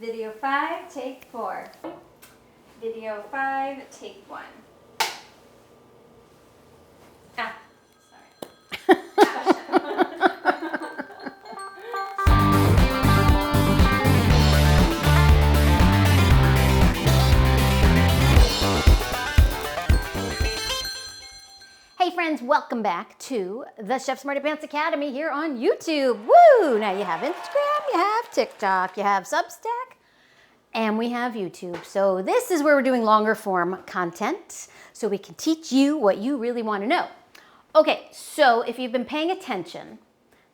Video 5, take 4. Video 5, take 1. Ah, sorry. Hey friends, welcome back to the Chef Smarty Pants Academy here on YouTube. Woo! Now you have Instagram, you have TikTok, you have Substack, and we have YouTube. So this is where we're doing longer form content so we can teach you what you really want to know. Okay, so if you've been paying attention,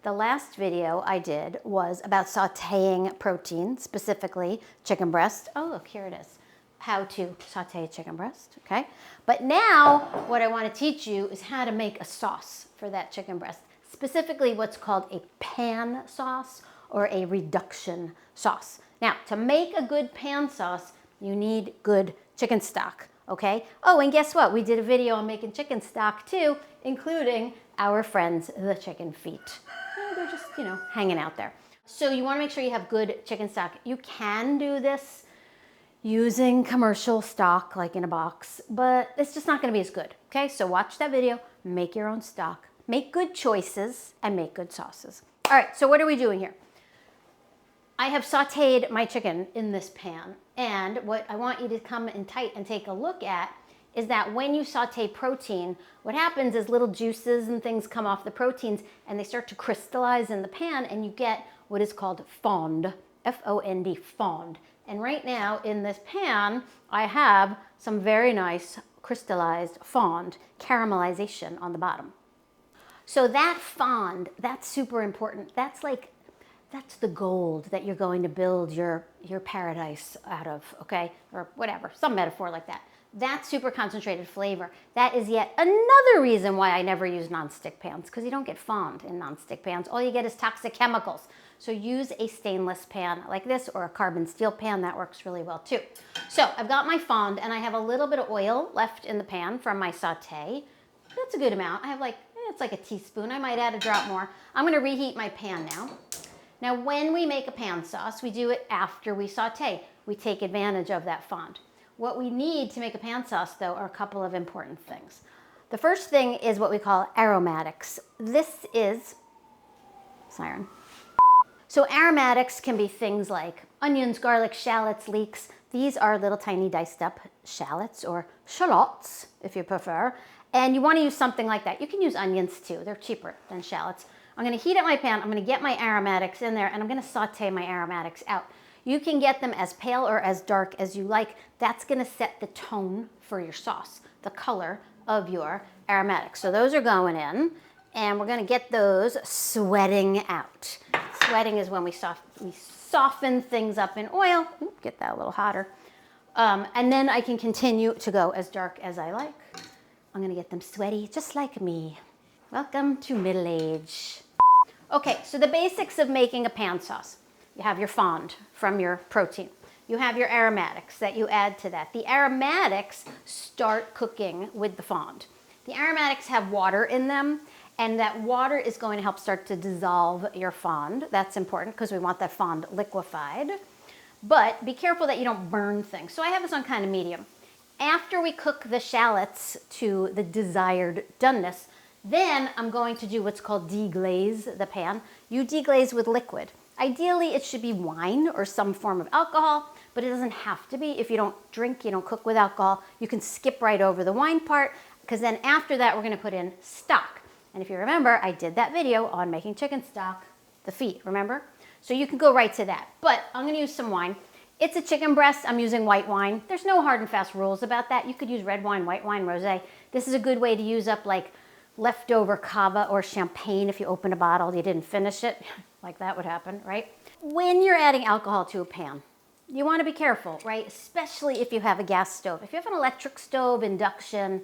the last video I did was about sauteing protein, specifically chicken breast. Oh, look, here it is. How to saute chicken breast, okay? But now what I want to teach you is how to make a sauce for that chicken breast, specifically what's called a pan sauce or a reduction sauce. Now, to make a good pan sauce, you need good chicken stock, okay? Oh, and guess what? We did a video on making chicken stock too, including our friends, the chicken feet. They're just, hanging out there. So you want to make sure you have good chicken stock. You can do this using commercial stock, like in a box, but it's just not gonna be as good, okay? So watch that video, make your own stock, make good choices, and make good sauces. All right, so what are we doing here? I have sauteed my chicken in this pan, and what I want you to come in tight and take a look at is that when you saute protein, what happens is little juices and things come off the proteins, and they start to crystallize in the pan, and you get what is called fond, F-O-N-D, fond. And right now in this pan, I have some very nice crystallized fond caramelization on the bottom. So that fond, that's super important. That's the gold that you're going to build your paradise out of, okay? Or whatever, some metaphor like that. That's super concentrated flavor. That is yet another reason why I never use nonstick pans, because you don't get fond in nonstick pans. All you get is toxic chemicals. So use a stainless pan like this or a carbon steel pan. That works really well too. So I've got my fond and I have a little bit of oil left in the pan from my saute. That's a good amount. I have it's like a teaspoon. I might add a drop more. I'm gonna reheat my pan now. Now when we make a pan sauce, we do it after we saute. We take advantage of that fond. What we need to make a pan sauce though are a couple of important things. The first thing is what we call aromatics. This is, siren. So aromatics can be things like onions, garlic, shallots, leeks. These are little tiny diced up shallots or shallots if you prefer. And you want to use something like that. You can use onions too. They're cheaper than shallots. I'm going to heat up my pan. I'm going to get my aromatics in there and I'm going to saute my aromatics out. You can get them as pale or as dark as you like. That's going to set the tone for your sauce, the color of your aromatics. So those are going in and we're going to get those sweating out. Sweating is when we soften things up in oil. Ooh, get that a little hotter. And then I can continue to go as dark as I like. I'm gonna get them sweaty just like me. Welcome to middle age. Okay, so the basics of making a pan sauce. You have your fond from your protein. You have your aromatics that you add to that. The aromatics start cooking with the fond. The aromatics have water in them, and that water is going to help start to dissolve your fond. That's important because we want that fond liquefied. But be careful that you don't burn things. So I have this on kind of medium. After we cook the shallots to the desired doneness, then I'm going to do what's called deglaze the pan. You deglaze with liquid. Ideally, it should be wine or some form of alcohol, but it doesn't have to be. If you don't drink, you don't cook with alcohol, you can skip right over the wine part, because then after that, we're gonna put in stock. And if you remember, I did that video on making chicken stock, the feet, remember? So you can go right to that. But I'm gonna use some wine. It's a chicken breast, I'm using white wine. There's no hard and fast rules about that. You could use red wine, white wine, rosé. This is a good way to use up like leftover cava or champagne if you open a bottle, you didn't finish it, like that would happen, right? When you're adding alcohol to a pan, you wanna be careful, right? Especially if you have a gas stove. If you have an electric stove, induction,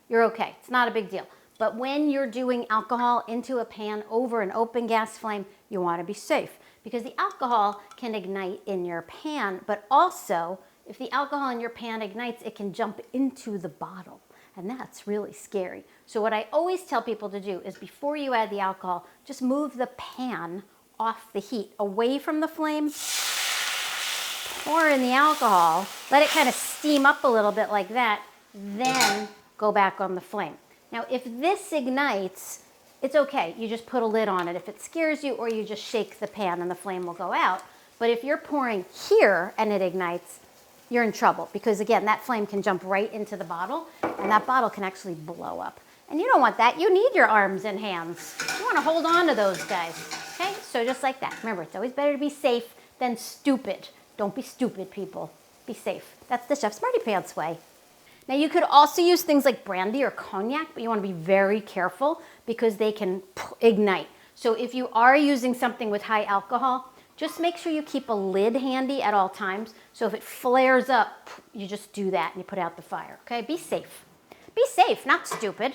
you're okay, it's not a big deal. But when you're doing alcohol into a pan over an open gas flame, you want to be safe because the alcohol can ignite in your pan, but also if the alcohol in your pan ignites, it can jump into the bottle, and that's really scary. So what I always tell people to do is before you add the alcohol, just move the pan off the heat, away from the flame, pour in the alcohol, let it kind of steam up a little bit like that, then go back on the flame. Now, if this ignites, it's okay. You just put a lid on it if it scares you, or you just shake the pan and the flame will go out. But if you're pouring here and it ignites, you're in trouble, because again, that flame can jump right into the bottle and that bottle can actually blow up. And you don't want that. You need your arms and hands. You want to hold on to those guys. Okay, so just like that. Remember, it's always better to be safe than stupid. Don't be stupid, people. Be safe. That's the Chef Smarty Pants way. Now, you could also use things like brandy or cognac, but you want to be very careful because they can ignite. So if you are using something with high alcohol, just make sure you keep a lid handy at all times. So if it flares up, you just do that and you put out the fire, okay? Be safe. Be safe, not stupid.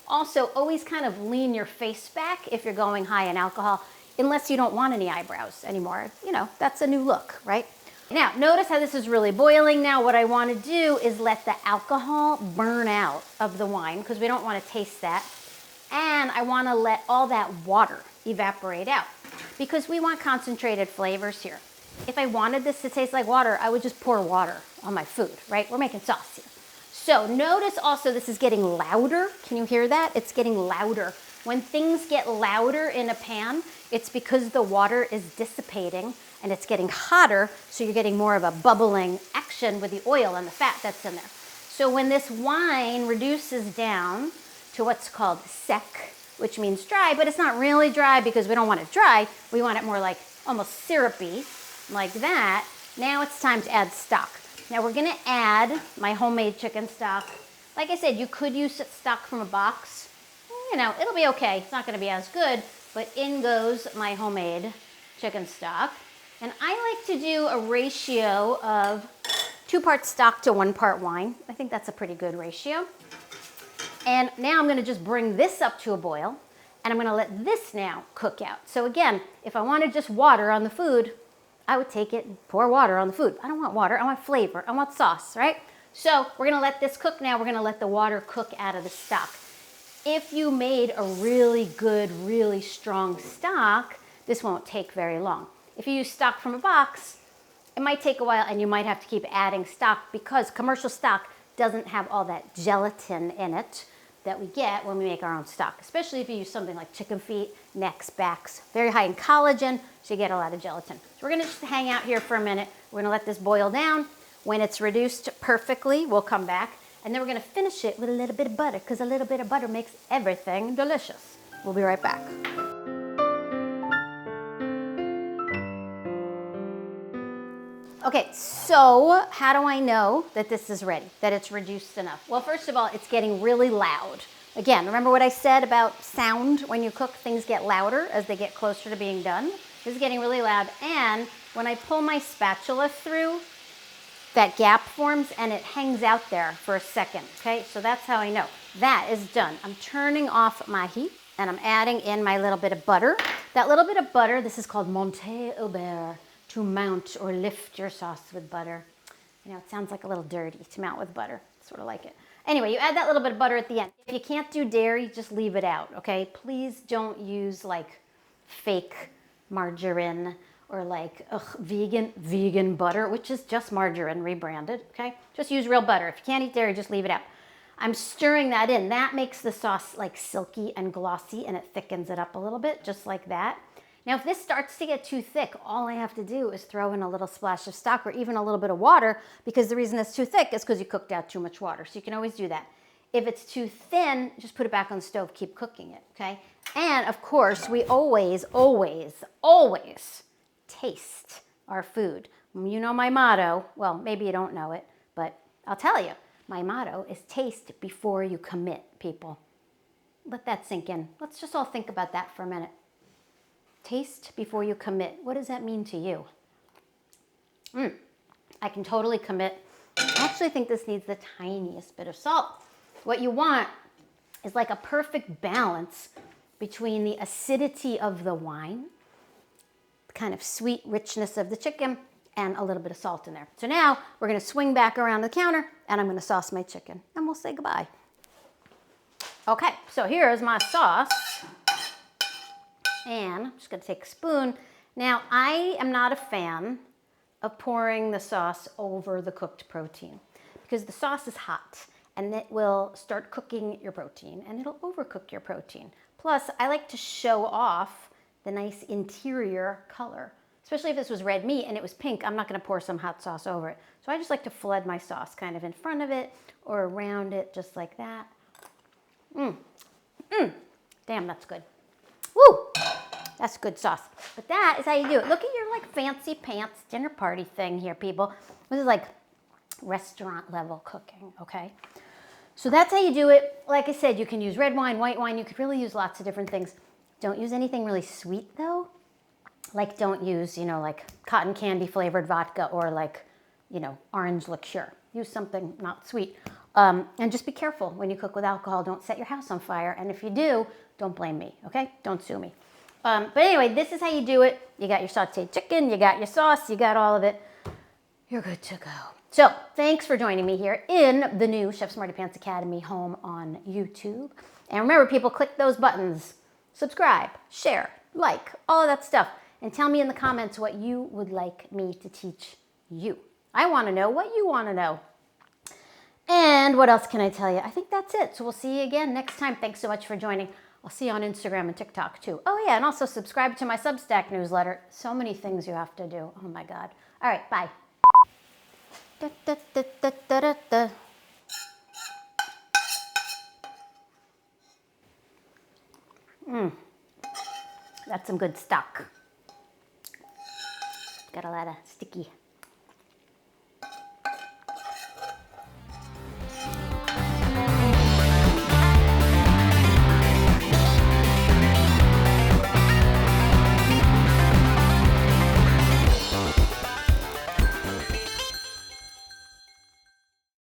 Also, always kind of lean your face back if you're going high in alcohol, unless you don't want any eyebrows anymore. You know, that's a new look, right? Now, notice how this is really boiling now. What I want to do is let the alcohol burn out of the wine, because we don't want to taste that. And I want to let all that water evaporate out, because we want concentrated flavors here. If I wanted this to taste like water, I would just pour water on my food, right? We're making sauce here. So notice also this is getting louder. Can you hear that? It's getting louder. When things get louder in a pan, it's because the water is dissipating and it's getting hotter, so you're getting more of a bubbling action with the oil and the fat that's in there. So when this wine reduces down to what's called sec, which means dry, but it's not really dry because we don't want it dry. We want it more like almost syrupy, like that. Now it's time to add stock. Now we're gonna add my homemade chicken stock. Like I said, you could use stock from a box. You know, it'll be okay. It's not gonna be as good, but in goes my homemade chicken stock. And I like to do a ratio of 2 parts stock to 1 part wine. I think that's a pretty good ratio. And now I'm gonna just bring this up to a boil, and I'm gonna let this now cook out. So again, if I wanted just water on the food, I would take it and pour water on the food. I don't want water, I want flavor, I want sauce, right? So we're gonna let this cook now. We're gonna let the water cook out of the stock. If you made a really good, really strong stock, this won't take very long. If you use stock from a box, it might take a while and you might have to keep adding stock, because commercial stock doesn't have all that gelatin in it that we get when we make our own stock, especially if you use something like chicken feet, necks, backs, very high in collagen, so you get a lot of gelatin. So we're gonna just hang out here for a minute. We're gonna let this boil down. When it's reduced perfectly, we'll come back, and then we're gonna finish it with a little bit of butter, because a little bit of butter makes everything delicious. We'll be right back. Okay, so how do I know that this is ready, that it's reduced enough? Well, first of all, it's getting really loud. Again, remember what I said about sound? When you cook, things get louder as they get closer to being done. This is getting really loud, and when I pull my spatula through, that gap forms and it hangs out there for a second, okay? So that's how I know that is done. I'm turning off my heat, and I'm adding in my little bit of butter. That little bit of butter, this is called monter au beurre, to mount or lift your sauce with butter. You know, it sounds like a little dirty to mount with butter. Sort of like it. Anyway, you add that little bit of butter at the end. If you can't do dairy, just leave it out, okay? Please don't use like fake margarine or like vegan butter, which is just margarine rebranded, okay? Just use real butter. If you can't eat dairy, just leave it out. I'm stirring that in. That makes the sauce like silky and glossy, and it thickens it up a little bit, just like that. Now, if this starts to get too thick, all I have to do is throw in a little splash of stock or even a little bit of water, because the reason it's too thick is because you cooked out too much water. So you can always do that. If it's too thin, just put it back on the stove, keep cooking it, okay? And of course, we always, always, always taste our food. You know my motto. Well, maybe you don't know it, but I'll tell you. My motto is taste before you commit, people. Let that sink in. Let's just all think about that for a minute. Taste before you commit. What does that mean to you? I can totally commit. I actually think this needs the tiniest bit of salt. What you want is like a perfect balance between the acidity of the wine, the kind of sweet richness of the chicken, and a little bit of salt in there. So now we're gonna swing back around the counter, and I'm gonna sauce my chicken, and we'll say goodbye. Okay, so here's my sauce. And I'm just gonna take a spoon. Now, I am not a fan of pouring the sauce over the cooked protein because the sauce is hot and it will start cooking your protein and it'll overcook your protein. Plus, I like to show off the nice interior color. Especially if this was red meat and it was pink, I'm not gonna pour some hot sauce over it. So I just like to flood my sauce kind of in front of it or around it, just like that. Damn, that's good. Woo! That's good sauce. But that is how you do it. Look at your like fancy pants dinner party thing here, people. This is like restaurant level cooking, okay? So that's how you do it. Like I said, you can use red wine, white wine. You could really use lots of different things. Don't use anything really sweet though. Like don't use, you know, like cotton candy flavored vodka or like, you know, orange liqueur. Use something not sweet. And just be careful when you cook with alcohol. Don't set your house on fire. And if you do, don't blame me, okay? Don't sue me. But anyway, this is how you do it. You got your sauteed chicken, you got your sauce, you got all of it. You're good to go. So thanks for joining me here in the new Chef Smarty Pants Academy home on YouTube. And remember, people, click those buttons. Subscribe, share, like, all of that stuff. And tell me in the comments what you would like me to teach you. I want to know what you want to know. And what else can I tell you? I think that's it. So we'll see you again next time. Thanks so much for joining. I'll see you on Instagram and TikTok too. Oh yeah, and also subscribe to my Substack newsletter. So many things you have to do. Oh my God. All right, bye. Da, da, da, da, da, da. That's some good stock. Got a lot of sticky.